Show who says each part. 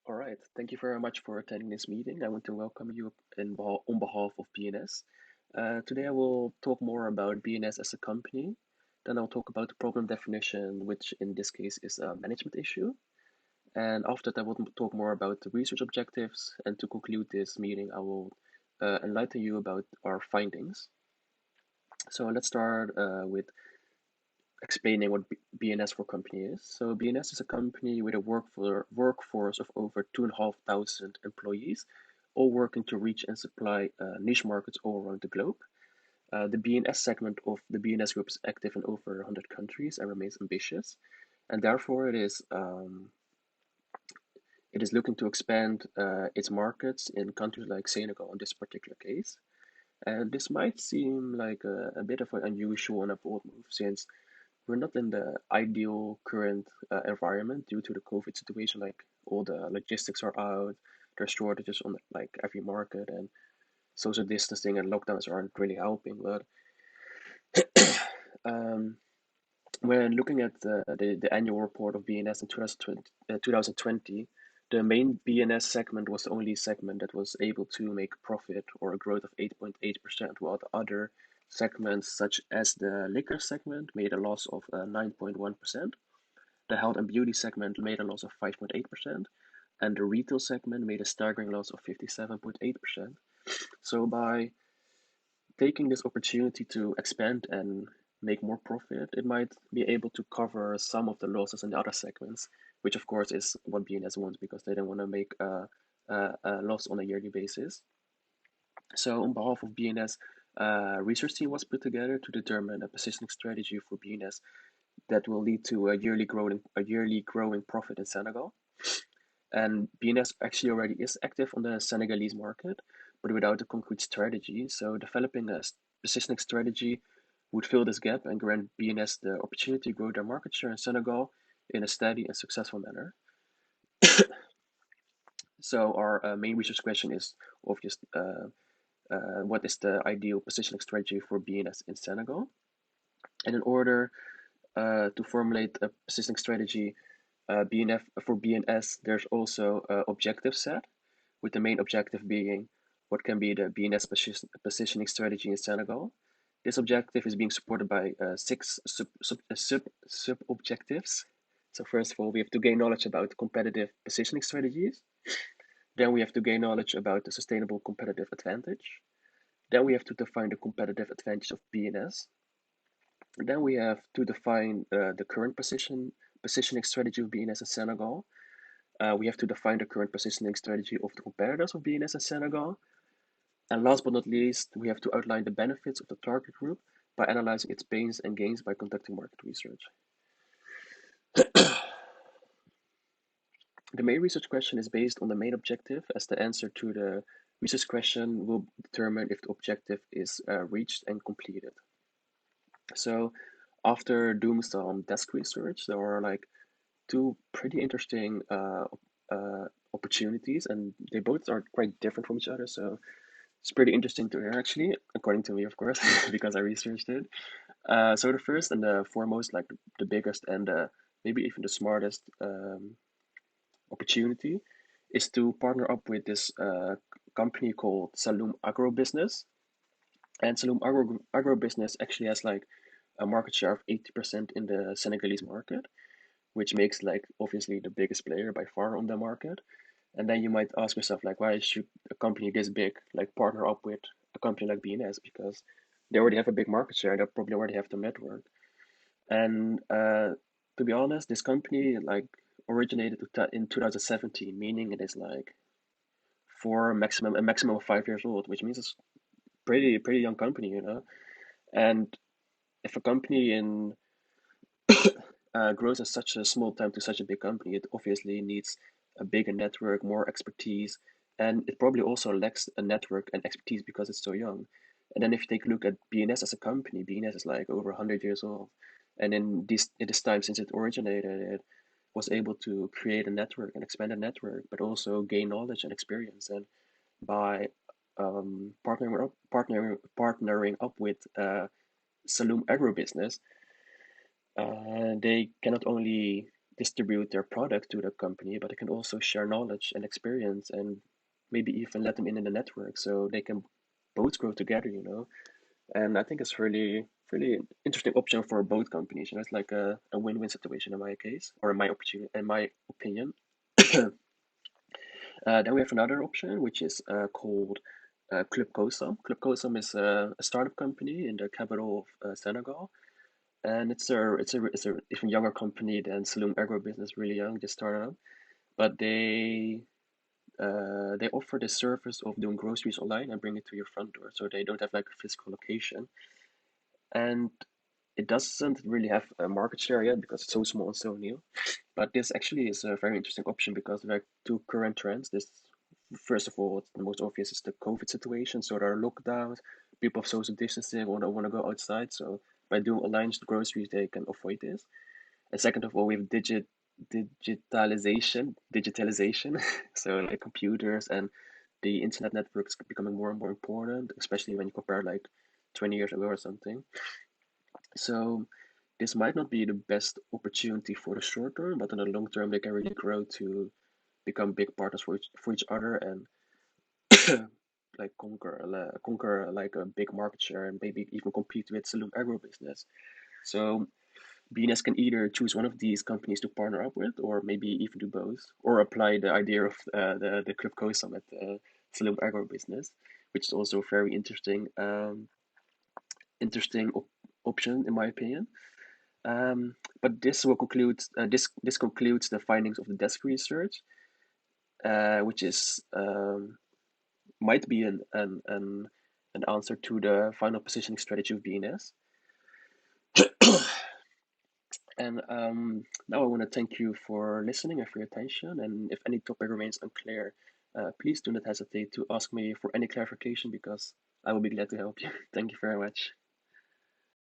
Speaker 1: All right. Thank you very much for attending this meeting. I want to welcome you on behalf of B&S. Today I will talk more about B&S as a company. Then I'll talk about the problem definition, which in this case is a management issue. And after that, I will talk more about the research objectives. And to conclude this meeting, I will enlighten you about our findings. So let's start with explaining what B&S for company is. So B&S is a company with a workforce of over 2,500 employees, all working to reach and supply niche markets all around the globe. The B&S segment of the B&S Group is active in over 100 countries and remains ambitious, and therefore it is looking to expand its markets in countries like Senegal in this particular case. And this might seem like a bit of an unusual and a bold move since we're not in the ideal current environment due to the COVID situation. Like all the logistics are out, there's shortages on like every market, and social distancing and lockdowns aren't really helping. But um, when looking at the annual report of B&S in 2020, the main B&S segment was the only segment that was able to make a profit or a growth of 8.8%, while the other segments, such as the liquor segment, made a loss of 9.1%. The health and beauty segment made a loss of 5.8%, and the retail segment made a staggering loss of 57.8%. So by taking this opportunity to expand and make more profit, it might be able to cover some of the losses in the other segments, which of course is what B&S wants because they don't want to make a loss on a yearly basis. So on behalf of B&S, research team was put together to determine a positioning strategy for B&S that will lead to a yearly growing profit in Senegal. And B&S actually already is active on the Senegalese market, but without a concrete strategy. So developing a positioning strategy would fill this gap and grant B&S the opportunity to grow their market share in Senegal in a steady and successful manner. So our main research question is obvious. What is the ideal positioning strategy for B&S in Senegal? And in order to formulate a positioning strategy, for B&S, there's also an objective set, with the main objective being what can be the B&S positioning strategy in Senegal. This objective is being supported by six sub objectives. So first of all, we have to gain knowledge about competitive positioning strategies. Then we have to gain knowledge about the sustainable competitive advantage. Then we have to define the competitive advantage of B&S. Then we have to define the current positioning strategy of B&S in Senegal. We have to define the current positioning strategy of the competitors of B&S in Senegal. And last but not least, we have to outline the benefits of the target group by analyzing its pains and gains by conducting market research. The main research question is based on the main objective, as the answer to the research question will determine if the objective is reached and completed. So after doing some desk research, there are like two pretty interesting opportunities, and they both are quite different from each other. So it's pretty interesting to hear, actually, according to me, of course, because I researched it. So the first and the foremost, like the biggest and maybe even the smartest opportunity is to partner up with this company called Saloum Agrobusiness. And Saloum Agrobusiness actually has like a market share of 80% in the Senegalese market, which makes like obviously the biggest player by far on the market. And then you might ask yourself like, why should a company this big like partner up with a company like B&S? Because they already have a big market share. They probably already have the network. And to be honest, this company like originated in 2017, meaning it is like a maximum of 5 years old, which means it's pretty young company, you know. And if a company in grows in such a small time to such a big company, it obviously needs a bigger network, more expertise, and it probably also lacks a network and expertise because it's so young. And then if you take a look at B&S as a company, B&S is like over 100 years old, and in this time since it originated, it was able to create a network and expand a network, but also gain knowledge and experience. And by partnering up with Saloum Agribusiness, they can not only distribute their product to the company, but they can also share knowledge and experience and maybe even let them in the network so they can both grow together, you know. And I think it's really interesting option for both companies. You know, it's like a win-win situation in my case, or in my opinion. Then we have another option, which is called Club Kosam. Club Kosam is a startup company in the capital of Senegal, and it's a even younger company than Saloon Agribusiness, really young, just started up. But they offer the service of doing groceries online and bring it to your front door, so they don't have like a physical location, and it doesn't really have a market share yet because it's so small and so new. But this actually is a very interesting option because there are two current trends. This, first of all, the most obvious is the COVID situation. So there are lockdowns, people have social distancing, want to go outside. So by doing online groceries, they can avoid this. And second of all, we have digitalization. So like computers and the internet networks becoming more and more important, especially when you compare like 20 years ago or something. So this might not be the best opportunity for the short term, but in the long term, they can really grow to become big partners for each other and like conquer like a big market share and maybe even compete with Saloon Agribusiness. So BNS can either choose one of these companies to partner up with, or maybe even do both, or apply the idea of the Club Co Summit, Saloon Agribusiness, which is also a very interesting option in my opinion. But this will conclude this concludes the findings of the desk research, which is might be an answer to the final positioning strategy of BNS. And now I want to thank you for listening and for your attention. And if any topic remains unclear, please do not hesitate to ask me for any clarification because I will be glad to help you. Thank you very much.